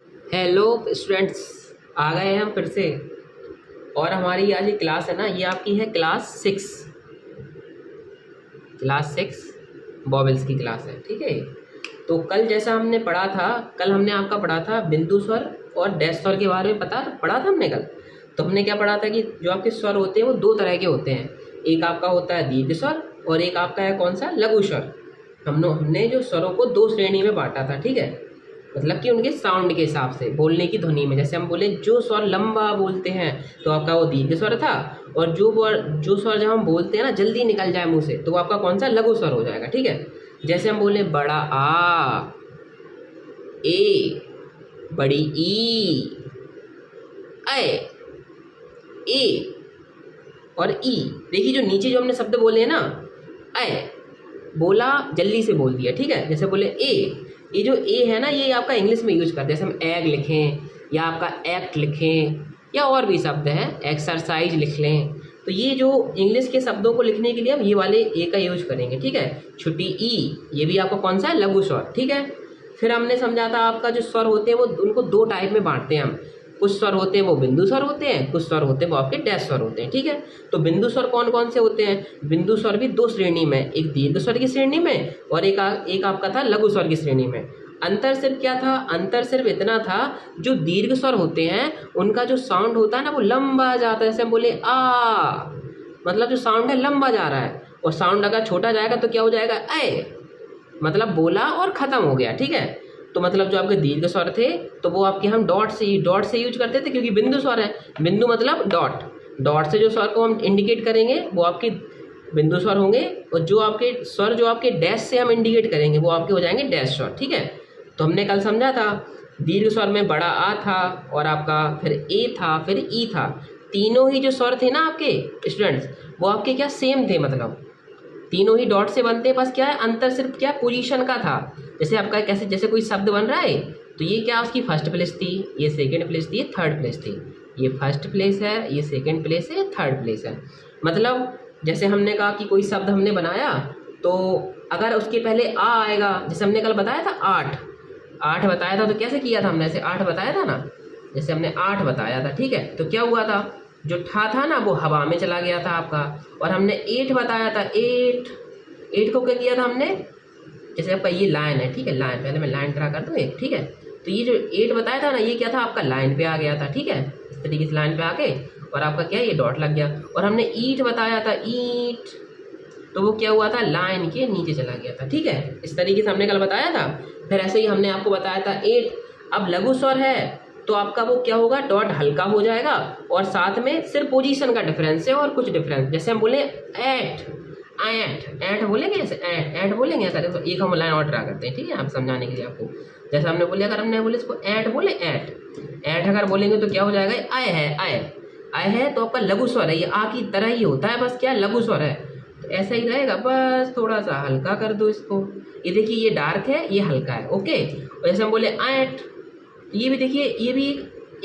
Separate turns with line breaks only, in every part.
Hello students, आ गए हम फिर से। और हमारी आज ये क्लास है ना, ये आपकी है क्लास 6 बॉबल्स की क्लास है। ठीक है, तो कल जैसा हमने पढ़ा था, कल हमने आपका पढ़ा था बिंदु स्वर और डैश स्वर के बारे में पढ़ा था हमने कल। तो हमने क्या पढ़ा था कि जो आपके स्वर होते हैं वो दो तरह के होते हैं। एक आपका होता है दीर्घ स्वर और एक आपका है कौन सा, लघु स्वर। हमने जो स्वरों को दो श्रेणी में बांटा था। ठीक है, मतलब कि उनके साउंड के हिसाब से, बोलने की ध्वनि में। जैसे हम बोले जो स्वर लंबा बोलते हैं तो आपका वो दीर्घ स्वर था, और जो स्वर जब हम बोलते हैं ना जल्दी निकल जाए मुंह से तो वो आपका कौन सा, लघु स्वर हो जाएगा। ठीक है, जैसे हम बोले बड़ा आ, ए, बड़ी ई, ए और ई। देखिए जो नीचे जो हमने शब्द बोले हैं ना, ए बोला जल्दी से बोल दिया। ठीक है, जैसे बोले ए, ये जो ए है ना ये आपका इंग्लिश में यूज करते हैं। जैसे हम एग लिखें या आपका एक्ट लिखें या और भी शब्द हैं, एक्सरसाइज लिख लें, तो ये जो इंग्लिश के शब्दों को लिखने के लिए हम ये वाले ए का यूज करेंगे। ठीक है, छोटी ई, ये भी आपका कौन सा है, लघु स्वर। ठीक है, फिर हमने समझा था आपका जो स्वर होते हैं वो उनको दो टाइप में बांटते हैं हम। कुछ स्वर होते हैं वो बिंदु स्वर होते हैं, कुछ स्वर होते हैं वो आपके डैश स्वर होते हैं। ठीक है, तो बिंदु स्वर कौन कौन से होते हैं? बिंदु स्वर भी दो श्रेणी में, एक दीर्घ स्वर की श्रेणी में और एक आपका था लघु स्वर की श्रेणी में। अंतर सिर्फ क्या था? अंतर सिर्फ इतना था, जो दीर्घ स्वर होते हैं उनका जो साउंड होता है ना वो लंबा जाता है। जैसे हम बोले आ, मतलब जो साउंड है लंबा जा रहा है, और साउंड अगर छोटा जाएगा तो क्या हो जाएगा, ए, मतलब बोला और ख़त्म हो गया। ठीक है, तो मतलब जो आपके दीर्घ स्वर थे तो वो आपके हम डॉट से यूज करते थे, क्योंकि बिंदु स्वर है। बिंदु मतलब डॉट से जो स्वर को हम इंडिकेट करेंगे वो आपके बिंदु स्वर होंगे, और जो आपके स्वर जो आपके डैश से हम इंडिकेट करेंगे वो आपके हो जाएंगे डैश स्वर। ठीक है, तो हमने कल समझा था दीर्घ स्वर में बड़ा आ था और आपका फिर ए था फिर ई था। तीनों ही जो स्वर थे ना आपके स्टूडेंट्स, वो आपके क्या सेम थे, मतलब तीनों ही डॉट से बनते हैं। बस क्या है अंतर, सिर्फ क्या पोजीशन का था। जैसे आपका कैसे, जैसे कोई शब्द बन रहा है तो ये क्या उसकी फर्स्ट प्लेस थी, ये सेकंड प्लेस थी, ये थर्ड प्लेस थी। ये फर्स्ट प्लेस है, ये सेकंड प्लेस है, ये थर्ड प्लेस है। मतलब जैसे हमने कहा कि कोई शब्द हमने बनाया तो अगर उसके पहले आ आएगा, जैसे हमने कल बताया था आठ बताया था, तो कैसे किया था हमने, ऐसे 8 बताया था ना, जैसे हमने 8 बताया था। ठीक है, तो क्या हुआ था, जो था ना वो हवा में चला गया था आपका। और हमने 8 बताया था, 8 को क्या किया था हमने, जैसे आपका ये लाइन है। ठीक है, लाइन, पहले मैं लाइन ड्रा कर दूँ एक। ठीक है, तो ये जो 8 बताया था ना ये क्या था आपका, लाइन पे आ गया था। ठीक है, इस तरीके से लाइन पे आके और आपका क्या है ये डॉट लग गया। और हमने ईट बताया था, ईट, तो वो क्या हुआ था, लाइन के नीचे चला गया था। ठीक है, इस तरीके से हमने कल बताया था। फिर ऐसे ही हमने आपको बताया था 8। अब लघु स्वर है तो आपका वो क्या होगा, डॉट हल्का हो जाएगा और साथ में सिर्फ पोजीशन का डिफरेंस है और कुछ डिफरेंस। जैसे हम बोले एट, ऐट बोलेंगे, ऐसे ऐट बोलेंगे ऐसा। तो एक हम लाइन और ड्रा करते हैं। ठीक है, आप समझाने के लिए आपको, जैसे हमने बोले, अगर हमने बोले इसको ऐट बोले, ऐट अगर बोलेंगे तो क्या हो जाएगा, आय है तो आपका लघु स्वर है, ये आ की तरह ही होता है, बस क्या लघु स्वर है। तो ऐसा ही रहेगा, बस थोड़ा सा हल्का कर दो इसको। ये देखिए ये डार्क है, ये हल्का है। ओके, और जैसे हम बोले ऐट, ये भी देखिए ये भी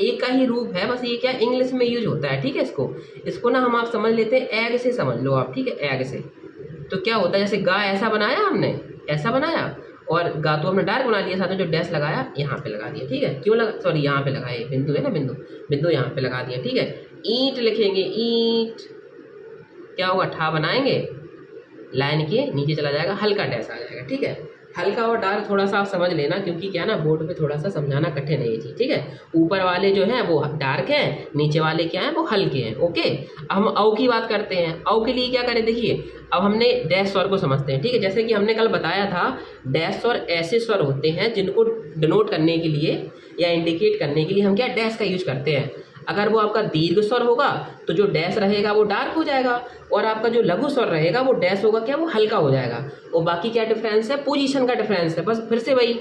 एक का ही रूप है, बस ये क्या इंग्लिश में यूज होता है। ठीक है, इसको ना हम आप समझ लेते हैं, एग से समझ लो आप। ठीक है, एग से तो क्या होता है, जैसे गा ऐसा बनाया हमने, ऐसा बनाया, और गा तो हमने डार्क बना लिया, साथ में जो डैश लगाया यहाँ पे लगा दिया। ठीक है, क्यों लगा, सॉरी यहाँ पे लगाया, बिंदु है ना, बिंदु यहाँ पे लगा दिया। ठीक है, ईंट लिखेंगे, ईंट, क्या होगा, ठा बनाएंगे, लाइन के नीचे चला जाएगा, हल्का डैश आ जाएगा। ठीक है, हल्का और डार्क थोड़ा सा आप समझ लेना, क्योंकि क्या ना बोर्ड पे थोड़ा सा समझाना कठिन है ये चीज़। ठीक है, ऊपर वाले जो हैं वो डार्क हैं, नीचे वाले क्या हैं वो हल्के हैं। ओके, अब हम औ की बात करते हैं। औ के लिए क्या करें, देखिए अब हमने डैश स्वर को समझते हैं। ठीक है, जैसे कि हमने कल बताया था डैश स्वर ऐसे स्वर होते हैं जिनको डिनोट करने के लिए या इंडिकेट करने के लिए हम क्या डैश का यूज करते हैं। अगर वो आपका दीर्घ स्वर होगा तो जो डैश रहेगा वो डार्क हो जाएगा, और आपका जो लघु स्वर रहेगा वो डैश होगा क्या, वो हल्का हो जाएगा। और बाकी क्या डिफरेंस है, पोजीशन का डिफरेंस है। बस फिर से वही,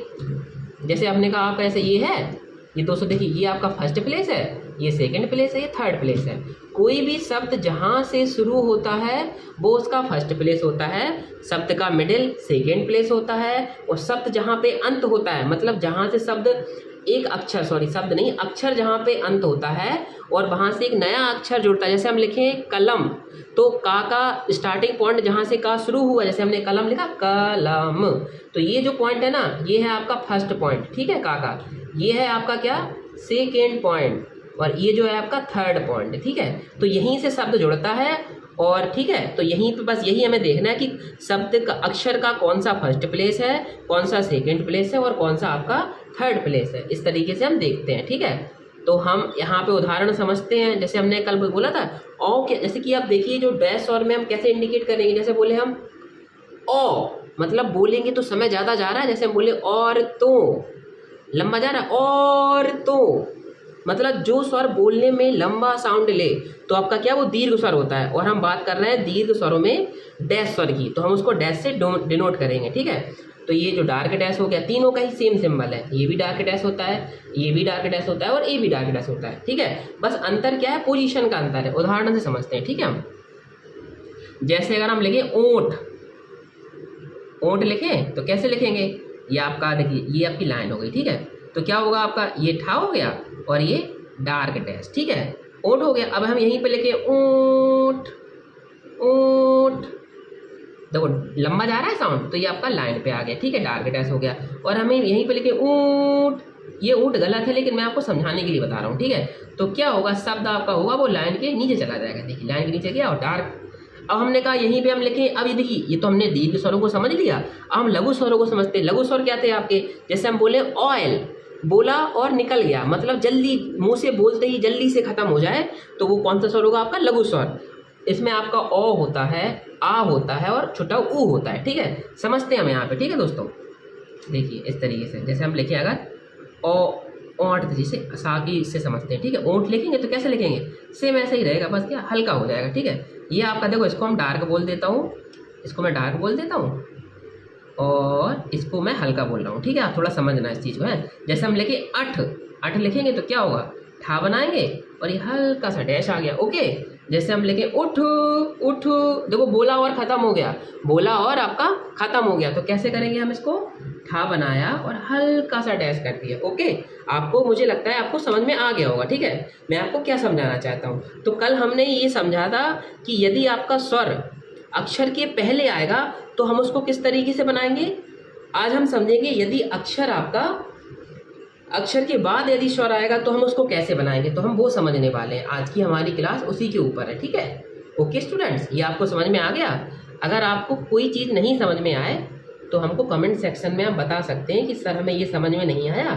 जैसे आपने कहा आपका ऐसे ये है, ये दोस्तों देखिए ये आपका फर्स्ट प्लेस है, ये सेकंड प्लेस है, ये थर्ड प्लेस है। कोई भी शब्द जहाँ से शुरू होता है वो उसका फर्स्ट प्लेस होता है, शब्द का मिडिल सेकंड प्लेस होता है, और शब्द जहाँ पे अंत होता है, मतलब जहाँ से शब्द एक अक्षर, सॉरी शब्द नहीं, अक्षर जहाँ पे अंत होता है और वहाँ से एक नया अक्षर जुड़ता है। जैसे हम लिखें कलम, तो का स्टार्टिंग पॉइंट जहाँ से का शुरू हुआ, जैसे हमने कलम लिखा कलम, तो ये जो पॉइंट है ना ये है आपका फर्स्ट पॉइंट। ठीक है, का ये है आपका क्या, सेकेंड पॉइंट, और ये जो है आपका थर्ड पॉइंट, ठीक है। तो यहीं से शब्द जुड़ता है, और ठीक है, तो यहीं पे बस यही हमें देखना है कि शब्द का अक्षर का कौन सा फर्स्ट प्लेस है, कौन सा सेकंड प्लेस है, और कौन सा आपका थर्ड प्लेस है। इस तरीके से हम देखते हैं, ठीक है। तो हम यहाँ पे उदाहरण समझते हैं। जैसे हमने कल बोला था औ के, जैसे कि आप देखिए जो डैश और में हम कैसे इंडिकेट करेंगे। जैसे बोले हम ओ, मतलब बोलेंगे तो समय ज़्यादा जा रहा है। जैसे हम बोले और तो, लंबा जा रहा है, और तो मतलब जो स्वर बोलने में लंबा साउंड ले तो आपका क्या, वो दीर्घ स्वर होता है। और हम बात कर रहे हैं दीर्घ स्वरों में डैश स्वर की, तो हम उसको डैश से डिनोट करेंगे, ठीक है। तो ये जो डार्क डैश हो गया, तीनों का ही सेम सिंबल है। ये भी डार्क डैश होता है, ये भी डार्क डैश होता है, और ये भी डार्क डैश होता है, ठीक है। बस अंतर क्या है, पोजीशन का अंतर है। उदाहरण से समझते हैं, ठीक है। हम जैसे अगर हम लिखें ओंठ, ओंठ लिखें तो कैसे लिखेंगे, ये आपका देखिए, ये आपकी लाइन हो गई, ठीक है। तो क्या होगा आपका, ये ठा हो गया और ये डार्क डैश, ठीक है। ओंठ हो गया। अब हम यहीं पे लिखे ऊंट, ऊंट, देखो लंबा जा रहा है साउंड, तो ये आपका लाइन पे आ गया, ठीक है, डार्क डैश हो गया। और हमें यहीं पे लिखे ऊंट, ये ऊंट गलत है लेकिन मैं आपको समझाने के लिए बता रहा हूँ, ठीक है। तो क्या होगा, शब्द आपका होगा वो लाइन के नीचे चला जाएगा। देखिए लाइन के नीचे गया और डार्क। अब हमने कहा यहीं पे हम लिखें, अब ये देखिए, ये तो हमने दीर्घ स्वरों को समझ लिया। अब हम लघु स्वरों को समझते हैं। लघु स्वर क्या थे आपके, जैसे हम बोले ऑयल, बोला और निकल गया, मतलब जल्दी मुंह से बोलते ही जल्दी से खत्म हो जाए, तो वो कौन सा स्वर होगा आपका, लघु स्वर। इसमें आपका ओ होता है, आ होता है और छोटा ऊ होता है, ठीक है। समझते हैं हम यहाँ पे, ठीक है दोस्तों। देखिए इस तरीके से, जैसे हम लिखें अगर ओ, ओंठ, जिसे साकी से समझते हैं, ठीक है। ओंठ लिखेंगे तो कैसे लिखेंगे, सेम ऐसे ही रहेगा, बस क्या हल्का हो जाएगा, ठीक है। ये आपका देखो, इसको हम डार्क बोल देता हूँ, इसको मैं डार्क बोल देता हूँ, और इसको मैं हल्का बोल रहा हूँ, ठीक है। आप थोड़ा समझना इस चीज़ को है। जैसे हम लिखे अठ, अठ लिखेंगे तो क्या होगा, ठा बनाएंगे और ये हल्का सा डैश आ गया, ओके। जैसे हम लिखे उठ, उठ, देखो बोला और ख़त्म हो गया, बोला और आपका ख़त्म हो गया, तो कैसे करेंगे हम इसको, ठा बनाया और हल्का सा डैश कर दिया, ओके। आपको, मुझे लगता है आपको समझ में आ गया होगा, ठीक है। मैं आपको क्या समझाना चाहता हूँ, तो कल हमने ये समझा था कि यदि आपका स्वर अक्षर के पहले आएगा तो हम उसको किस तरीके से बनाएंगे। आज हम समझेंगे यदि अक्षर आपका, अक्षर के बाद यदि स्वर आएगा तो हम उसको कैसे बनाएंगे, तो हम वो समझने वाले हैं। आज की हमारी क्लास उसी के ऊपर है, ठीक है। ओके स्टूडेंट्स, ये आपको समझ में आ गया। अगर आपको कोई चीज़ नहीं समझ में आए तो हमको कमेंट सेक्शन में आप बता सकते हैं कि सर हमें ये समझ में नहीं आया,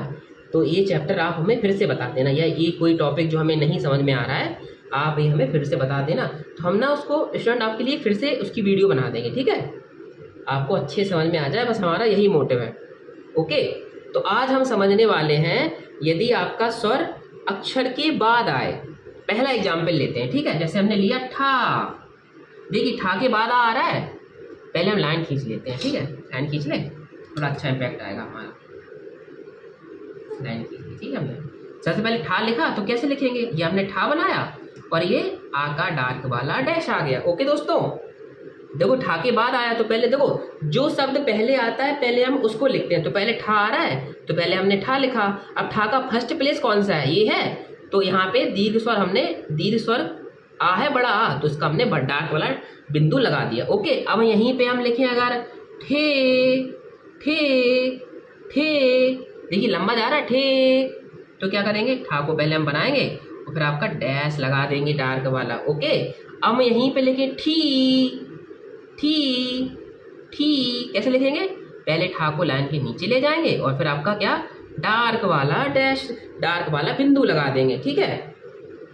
तो ये चैप्टर आप हमें फिर से बता देना, या ये कोई टॉपिक जो हमें नहीं समझ में आ रहा है आप ये हमें फिर से बता देना, तो हम ना उसको स्टूडेंट आपके लिए फिर से उसकी वीडियो बना देंगे, ठीक है। आपको अच्छे समझ में आ जाए, बस हमारा यही मोटिव है, ओके। तो आज हम समझने वाले हैं यदि आपका स्वर अक्षर के बाद आए। पहला एग्जाम्पल लेते हैं, ठीक है। जैसे हमने लिया ठा, देखिए ठा के बाद आ रहा है, पहले हम लाइन खींच लेते हैं, ठीक है। लाइन खींच लें, थोड़ा अच्छा इम्पैक्ट आएगा हमारा। लाइन खींच ली, ठीक है। हमने सबसे पहले ठा लिखा तो कैसे लिखेंगे, ये हमने ठा बनाया और ये आ का डार्क वाला डैश आ गया, ओके दोस्तों। देखो ठा के बाद आया तो पहले देखो जो शब्द पहले आता है पहले हम उसको लिखते हैं। तो पहले ठा आ रहा है तो पहले हमने ठा लिखा। अब ठा का फर्स्ट प्लेस कौन सा है, ये है, तो यहाँ पे दीर्घ स्वर, हमने दीर्घ स्वर आ है बड़ा आ, तो इसका हमने डार्क वाला बिंदु लगा दिया, ओके। अब यहीं पे हम लिखें अगर ठे, ठे, ठे, देखिए लंबा जा रहा है ठे, तो क्या करेंगे, ठा को पहले हम बनाएंगे और फिर आपका डैश लगा देंगे डार्क वाला, ओके। अब हम यहीं पे लिखें ठी, ठी, ठी, कैसे लिखेंगे, पहले ठा को लाइन के नीचे ले जाएंगे और फिर आपका क्या, डार्क वाला डैश, डार्क वाला बिंदु लगा देंगे, ठीक है।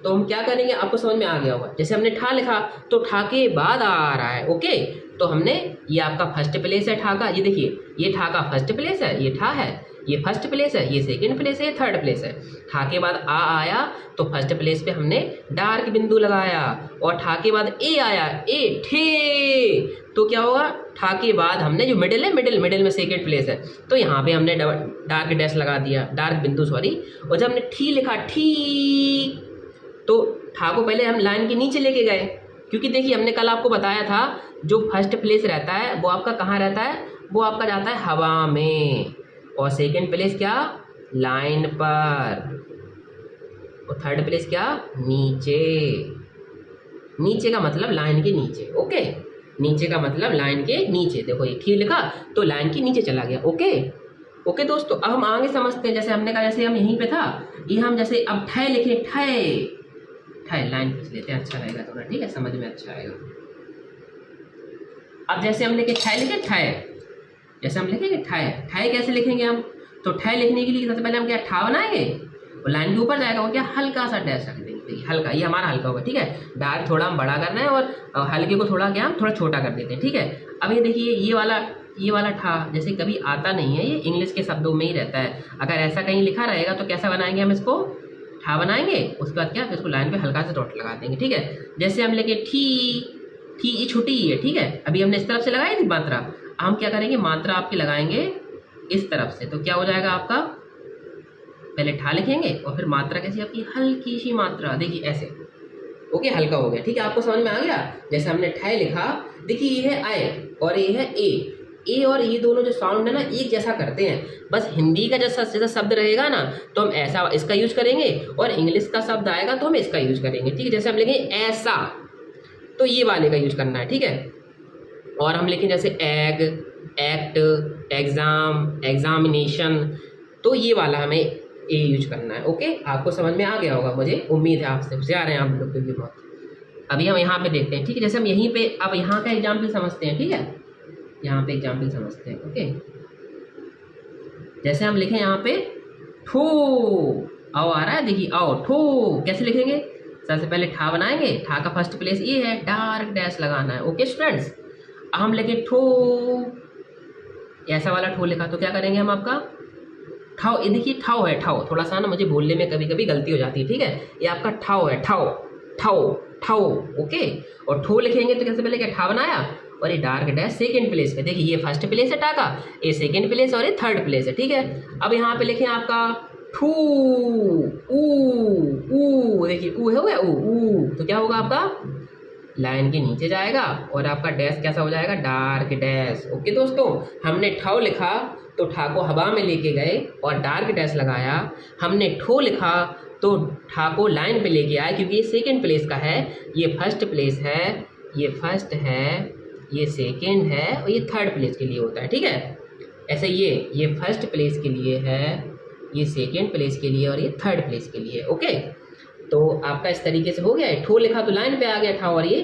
तो हम क्या करेंगे, आपको समझ में आ गया होगा। जैसे हमने ठा लिखा तो ठा के बाद आ रहा है, ओके। तो हमने, ये आपका फर्स्ट प्लेस है ठा का, ये देखिए ये ठा का फर्स्ट प्लेस है, ये ठा है, ये फर्स्ट प्लेस है, ये सेकंड प्लेस है, ये थर्ड प्लेस है। ठा के बाद आ आया तो फर्स्ट प्लेस पे हमने डार्क बिंदु लगाया, और ठा के बाद ए आया, ए ठे, तो क्या होगा, ठा के बाद हमने जो मिडिल है, मिडिल में सेकंड प्लेस है, तो यहाँ पे हमने डार्क डैश लगा दिया, डार्क बिंदु सॉरी। और जब हमने ठी लिखा ठी, तो ठा को पहले हम लाइन के नीचे लेके गए, क्योंकि देखिए हमने कल आपको बताया था जो फर्स्ट प्लेस रहता है वो आपका कहाँ रहता है, वो आपका जाता है हवा में, और सेकंड प्लेस क्या, लाइन पर, और थर्ड प्लेस क्या, नीचे। नीचे का मतलब लाइन के नीचे, ओके। नीचे का मतलब लाइन के नीचे, देखो ये ठी लिखा तो लाइन के नीचे चला गया, ओके। ओके दोस्तों, अब हम आगे समझते हैं। जैसे हमने कहा, जैसे हम यहीं पे था, ये हम जैसे अब ठय लिखे, ठय ठय लाइन खींच लेते हैं, अच्छा रहेगा थोड़ा, ठीक है, समझ में अच्छा आएगा। अब जैसे हम लिखे ठय, लिखे ठय, जैसे हम लिखेंगे ठय, ठय कैसे लिखेंगे हम, तो ठय लिखने के लिए सबसे पहले हम क्या ठा बनाएंगे, और लाइन के ऊपर जाएगा वो क्या हल्का सा डैश रख देंगे, देखिए हल्का, ये हमारा हल्का होगा, ठीक है। डार्क थोड़ा हम बड़ा करना है और हल्के को थोड़ा क्या हम थोड़ा छोटा कर देते हैं, ठीक है। अब ये देखिए ये वाला ठा जैसे कभी आता नहीं है, ये इंग्लिश के शब्दों में ही रहता है। अगर ऐसा कहीं लिखा रहेगा तो कैसा बनाएंगे हम इसको, ठा बनाएंगे, उसके बाद क्या, इसको लाइन पे हल्का सा डॉट लगा देंगे, ठीक है। जैसे हम लेके ठी, ठी ये छोटी ही है, ठीक है, अभी हमने इस तरफ से लगाई थी मात्रा, हम क्या करेंगे, मात्रा आपकी लगाएंगे इस तरफ से, तो क्या हो जाएगा आपका, पहले ठा लिखेंगे और फिर मात्रा कैसी आपकी हल्की सी मात्रा, देखिए ऐसे, ओके, हल्का हो गया, ठीक है, आपको समझ में आ गया। जैसे हमने ठय लिखा, देखिए ये है आय और ये है ए और ये दोनों जो साउंड है ना एक जैसा करते हैं, बस हिंदी का जैसा जैसा शब्द रहेगा ना तो हम ऐसा इसका यूज करेंगे, और इंग्लिश का शब्द आएगा तो हम इसका यूज करेंगे, ठीक है। जैसे हम लिखेंगे ऐसा, तो ये वाले का यूज करना है, ठीक है। और हम लिखें जैसे एग, एक्ट, एग्जाम, एग्जामिनेशन, तो ये वाला हमें ए यूज करना है, ओके। आपको समझ में आ गया होगा, मुझे उम्मीद है, आपसे होशियार हैं आप लोग क्योंकि बहुत। अभी हम यहाँ पे देखते हैं, ठीक है, जैसे हम यहीं पे अब यहाँ का एग्जाम्पल समझते हैं, ठीक है, यहाँ पे एग्जाम्पल समझते हैं, ओके। जैसे हम लिखें यहाँ पे ठो, आओ आ रहा है, देखिए आओ ठो, कैसे लिखेंगे, सबसे पहले ठा बनाएंगे, ठा का फर्स्ट प्लेस ये है, डार्क डैश लगाना है, ओके स्टूडेंट्स। अब हम लिखे ठो, ऐसा वाला ठो लिखा, तो क्या करेंगे हम आपका ठाव, ये देखिए ठाव है, ठाव थोड़ा सा ना मुझे बोलने में कभी कभी गलती हो जाती है, ठीक है, ये आपका ठाव है, ठाव ठाव ठाव, ओके। और ठो लिखेंगे तो कैसे पहले क्या ठा बनाया, और ये डार्क डैश सेकंड प्लेस पे, देखिए ये फर्स्ट प्लेस है टा का, ये सेकंड प्लेस और ये थर्ड प्लेस है, ठीक है। अब यहाँ पे लिखें आपका ठू, ऊ, देखिए ऊ है, हो गया ऊ, तो क्या होगा आपका लाइन के नीचे जाएगा और आपका डैश कैसा हो जाएगा, डार्क डैश, ओके दोस्तों। हमने ठाव लिखा तो ठा को हवा में लेके गए और डार्क डैश लगाया, हमने ठो लिखा तो ठा को लाइन पे लेके आए, क्योंकि ये सेकंड प्लेस का है, ये फर्स्ट प्लेस है, ये फर्स्ट है, ये सेकंड है और ये थर्ड प्लेस के लिए होता है, ठीक है। ऐसे ये फर्स्ट प्लेस के लिए है, ये सेकंड प्लेस के लिए और ये थर्ड प्लेस के लिए, ओके। तो आपका इस तरीके से हो गया है, ठो लिखा तो लाइन पे आ गया ठा और ये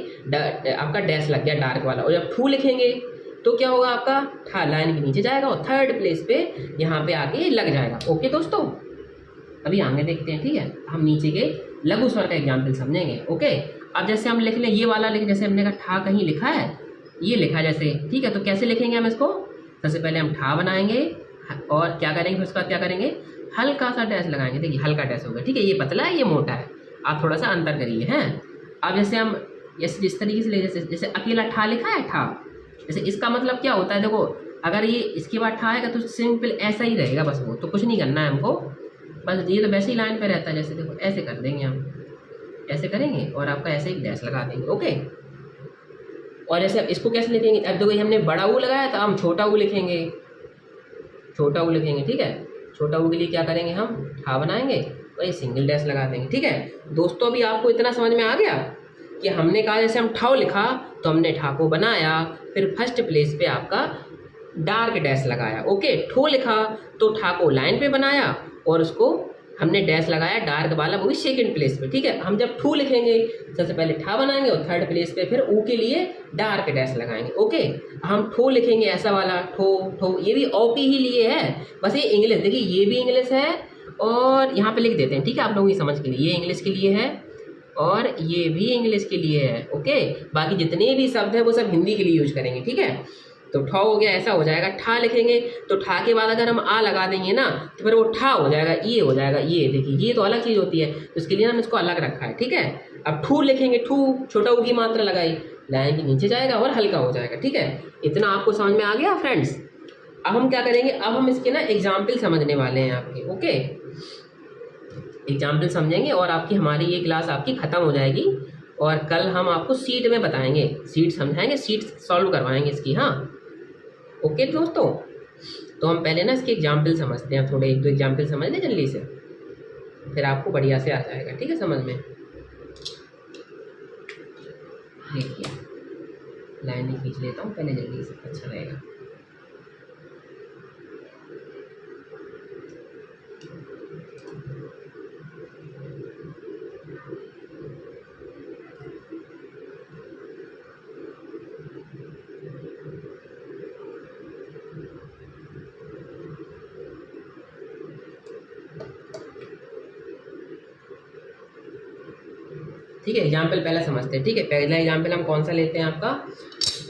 आपका डैश लग गया डार्क वाला, और जब ठू लिखेंगे तो क्या होगा आपका ठा लाइन के नीचे जाएगा और थर्ड प्लेस पे यहाँ पे आके लग जाएगा, ओके दोस्तों। अभी आगे देखते हैं, ठीक है, हम नीचे के लघु स्वर का एग्जाम्पल समझेंगे, ओके। अब जैसे हम लिख लें ये वाला, लिख जैसे हमने कहा ठा कहीं लिखा है, ये लिखा है जैसे, ठीक है, तो कैसे लिखेंगे हम इसको, सबसे पहले हम ठा बनाएंगे और क्या करेंगे, फिर उसके बाद क्या करेंगे, हल्का सा डैश लगाएंगे, देखिए हल्का डैश होगा, ठीक है, ये पतला है ये मोटा है, आप थोड़ा सा अंतर करिए हैं। अब जैसे हम जिस तरीके से जैसे जैसे अकेला ठा लिखा है ठा, जैसे इसका मतलब क्या होता है, देखो अगर ये इसके बाद ठा आएगा तो सिंपल ऐसा ही रहेगा, बस वो तो कुछ नहीं करना है हमको, बस ये तो वैसे ही लाइन पे रहता है, जैसे देखो ऐसे कर देंगे हम, ऐसे करेंगे और आपका ऐसे ही डैश लगा देंगे, ओके। और जैसे अब इसको कैसे लिखेंगे, अब देखो हमने बड़ा ऊ लगाया था, हम छोटा ऊ लिखेंगे, छोटा ऊ लिखेंगे, ठीक है। छोटा ऊ के लिए क्या करेंगे, हम ठा बनाएंगे और ये सिंगल डैश लगा देंगे, ठीक है दोस्तों। अभी आपको इतना समझ में आ गया कि हमने कहा जैसे हम ठाव लिखा तो हमने ठा को बनाया, फिर फर्स्ट प्लेस पे आपका डार्क डैश लगाया, ओके। ठो लिखा तो ठा को लाइन पे बनाया और उसको हमने डैश लगाया डार्क वाला, वो भी सेकंड प्लेस पे, ठीक है। हम जब ठू लिखेंगे सबसे पहले ठा बनाएंगे और थर्ड प्लेस पे फिर ऊ के लिए डार्क डैश लगाएंगे, ओके। हम ठो लिखेंगे ऐसा वाला ठो, ठो ये भी ओ के ही लिए है, बस ये इंग्लिश, देखिए ये भी इंग्लिश है और यहाँ पे लिख देते हैं, ठीक है, आप लोगों की समझ के लिए, ये इंग्लिश के लिए है और ये भी इंग्लिश के लिए है, ओके। बाकी जितने भी शब्द है वो सब हिंदी के लिए यूज करेंगे, ठीक है। तो ठा हो गया, ऐसा हो जाएगा। ठा लिखेंगे तो ठा के बाद अगर हम आ लगा देंगे ना तो फिर वो ठा हो जाएगा, ये हो जाएगा, ये देखिए ये तो अलग चीज़ होती है, तो इसके लिए हम इसको अलग रखा है, ठीक है। अब ठू लिखेंगे, ठू छोटा ऊ की मात्रा लगाई, लाइन के नीचे जाएगा और हल्का हो जाएगा, ठीक है। इतना आपको समझ में आ गया फ्रेंड्स। अब हम क्या करेंगे, अब हम इसके ना एग्जाम्पल समझने वाले हैं आपके, ओके। एग्जाम्पल समझेंगे और आपकी हमारी ये क्लास आपकी ख़त्म हो जाएगी और कल हम आपको सीट में बताएंगे, सीट समझाएंगे, सीट सॉल्व करवाएंगे इसकी, हाँ ओके दोस्तों। तो हम पहले ना इसके एग्जाम्पल समझते हैं, थोड़े एक दो एग्जाम्पल समझ लें जल्दी से, फिर आपको बढ़िया से आ जाएगा, ठीक है समझ में। देखिए लाइन खींच लेता हूँ पहले जल्दी से, अच्छा रहेगा। ठीक है, एग्जाम्पल पहले समझते हैं। ठीक है, पहला एग्जाम्पल हम कौन सा लेते हैं आपका,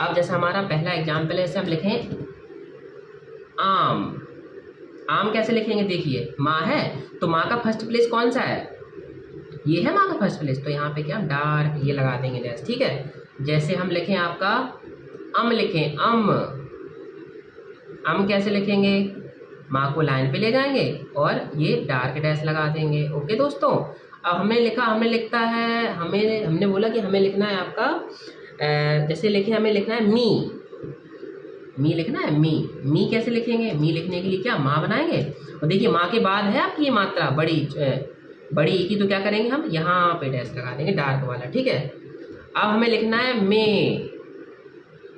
अब जैसे हमारा पहला एग्जाम्पल है, जैसे हम लिखें आम। आम कैसे लिखेंगे, देखिए माँ है तो माँ का फर्स्ट प्लेस कौन सा है, ये है माँ का फर्स्ट प्लेस, तो यहाँ पे क्या डार्क ये लगा देंगे डैश। ठीक है, जैसे हम लिखें आपका लिखें अम कैसे लिखेंगे, माँ को लाइन पे ले जाएंगे और ये डार्क डैश लगा देंगे। ओके दोस्तों, अब हमने लिखता है, हमने बोला कि हमें लिखना है आपका जैसे लिखे हमें लिखना है मी लिखना है। मी कैसे लिखेंगे, मी लिखने के लिए क्या माँ बनाएंगे, और देखिए माँ के बाद है आपकी ये मात्रा बड़ी की, तो क्या करेंगे हम यहाँ पे डैश लगा देंगे डार्क वाला। ठीक है, अब हमें लिखना है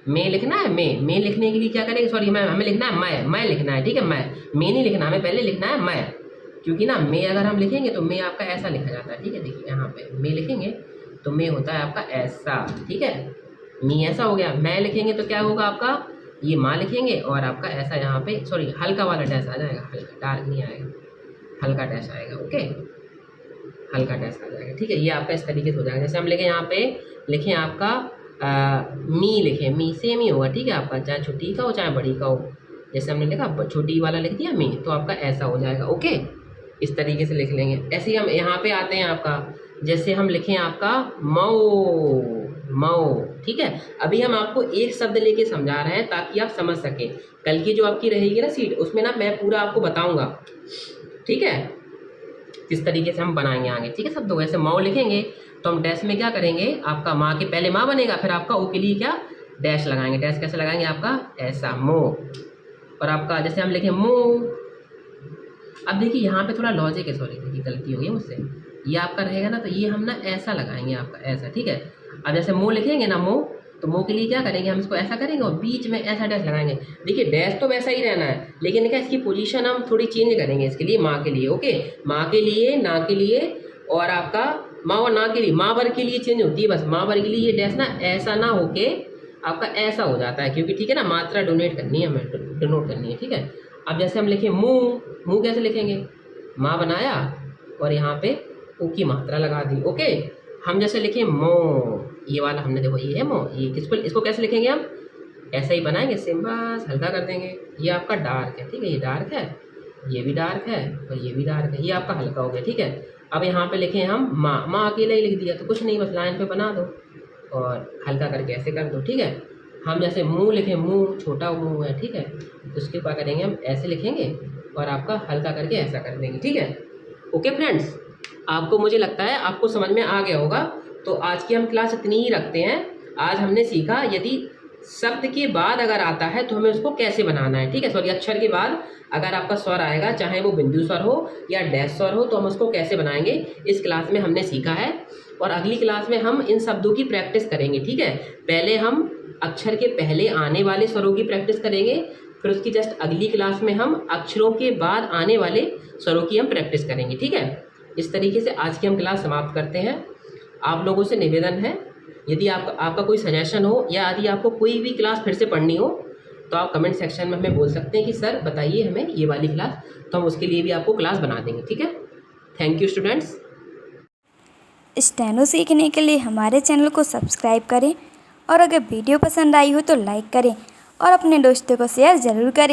मे लिखना है। मे लिखने के लिए क्या करेंगे, सॉरी हमें लिखना है मैं लिखना है। ठीक है, मैं नहीं लिखना, हमें पहले लिखना है मैं, क्योंकि ना मे अगर हम लिखेंगे तो मे आपका ऐसा लिखा जाता है। ठीक है, देखिए यहाँ पे मे लिखेंगे तो मे होता है आपका ऐसा। ठीक है, मी ऐसा हो गया। मैं लिखेंगे तो क्या होगा आपका, ये माँ लिखेंगे और आपका ऐसा यहाँ पे, सॉरी हल्का वाला डैश आ जाएगा, हल्का डार्क नहीं आएगा, हल्का डैश आएगा। ओके, हल्का डैश आ जाएगा। ठीक है, ये आपका इस तरीके से हो जाएगा। जैसे हम लिखें यहाँ पे लिखें आपका मी लिखें, मी सेम ही होगा। ठीक है, आपका चाहे छोटी का हो चाहे बड़ी का हो, जैसे हमने लिखा छोटी वाला लिख दिया मी, तो आपका ऐसा हो जाएगा। ओके, इस तरीके से लिख लेंगे। ऐसे ही हम यहाँ पे आते हैं आपका, जैसे हम लिखें आपका मऊ। ठीक है, अभी हम आपको एक शब्द लेके समझा रहे हैं ताकि आप समझ सकें। कल की जो आपकी रहेगी ना सीट, उसमें ना मैं पूरा आपको बताऊंगा। ठीक है, किस तरीके से हम बनाएंगे आगे। ठीक है, शब्दों वैसे मऊ लिखेंगे तो हम डैश में क्या करेंगे, आपका माँ के पहले माँ बनेगा, फिर आपका ओ के लिए क्या डैश लगाएंगे। डैश कैसे लगाएंगे, आपका ऐसा मो, और आपका जैसे हम लिखें मुँह। अब देखिए यहाँ पे थोड़ा लॉजिक है, सॉरी देखिए गलती हो गई मुझसे, ये आपका रहेगा ना तो ये हम ना ऐसा लगाएंगे आपका ऐसा। ठीक है, अब जैसे मुँह लिखेंगे ना मुँह, तो मुँह के लिए क्या करेंगे, हम इसको ऐसा करेंगे और बीच में ऐसा डैश लगाएंगे। देखिए डैश तो वैसा ही रहना है, लेकिन क्या इसकी पोजीशन हम थोड़ी चेंज करेंगे इसके लिए, माँ के लिए। ओके, माँ के लिए, ना के लिए, और आपका माँ और ना के लिए, माँ वर्ग के लिए चेंज होती है बस। माँ वर्ग के लिए ये डैश ना ऐसा ना होके आपका ऐसा हो जाता है, क्योंकि ठीक है ना मात्रा डोनेट करनी है, हमें डिनोट करनी है। ठीक है, अब जैसे हम लिखें मुँह कैसे लिखेंगे, माँ बनाया और यहाँ पे ओ की मात्रा लगा दी। ओके, हम जैसे लिखें मो, ये वाला हमने देखो ये है मो, ये इसको कैसे लिखेंगे हम, ऐसा ही बनाएंगे सेम, बस हल्का कर देंगे। ये आपका डार्क है। ठीक है, ये डार्क है, ये भी डार्क है और ये भी डार्क है, ये आपका हल्का हो गया। ठीक है, अब यहाँ पे लिखें हम माँ अकेला ही लिख दिया तो कुछ नहीं, बस लाइन पे बना दो और हल्का करके ऐसे कर दो। ठीक है, हम जैसे मुँह लिखें, मुँह छोटा मुँह है। ठीक है, तो उसके क्या करेंगे हम ऐसे लिखेंगे और आपका हल्का करके ऐसा कर देंगे। ठीक है, ओके फ्रेंड्स, आपको मुझे लगता है आपको समझ में आ गया होगा। तो आज की हम क्लास इतनी ही रखते हैं। आज हमने सीखा यदि शब्द के बाद अगर आता है तो हमें उसको कैसे बनाना है। ठीक है, सॉरी अक्षर के बाद अगर आपका स्वर आएगा, चाहे वो बिंदु स्वर हो या डैश स्वर हो, तो हम उसको कैसे बनाएंगे इस क्लास में हमने सीखा है। और अगली क्लास में हम इन शब्दों की प्रैक्टिस करेंगे। ठीक है, पहले हम अक्षर के पहले आने वाले स्वरों की प्रैक्टिस करेंगे, फिर उसकी जस्ट अगली क्लास में हम अक्षरों के बाद आने वाले स्वरों की हम प्रैक्टिस करेंगे। ठीक है, इस तरीके से आज की हम क्लास समाप्त करते हैं। आप लोगों से निवेदन है, यदि आपका कोई सजेशन हो या यदि आपको कोई भी क्लास फिर से पढ़नी हो तो आप कमेंट सेक्शन में हमें बोल सकते हैं कि सर बताइए हमें ये वाली क्लास, तो हम उसके लिए भी आपको क्लास बना देंगे। ठीक है, थैंक यू स्टूडेंट्स।
स्टेनो सीखने के लिए हमारे चैनल को सब्सक्राइब करें और अगर वीडियो पसंद आई हो तो लाइक करें और अपने दोस्तों को शेयर ज़रूर करें।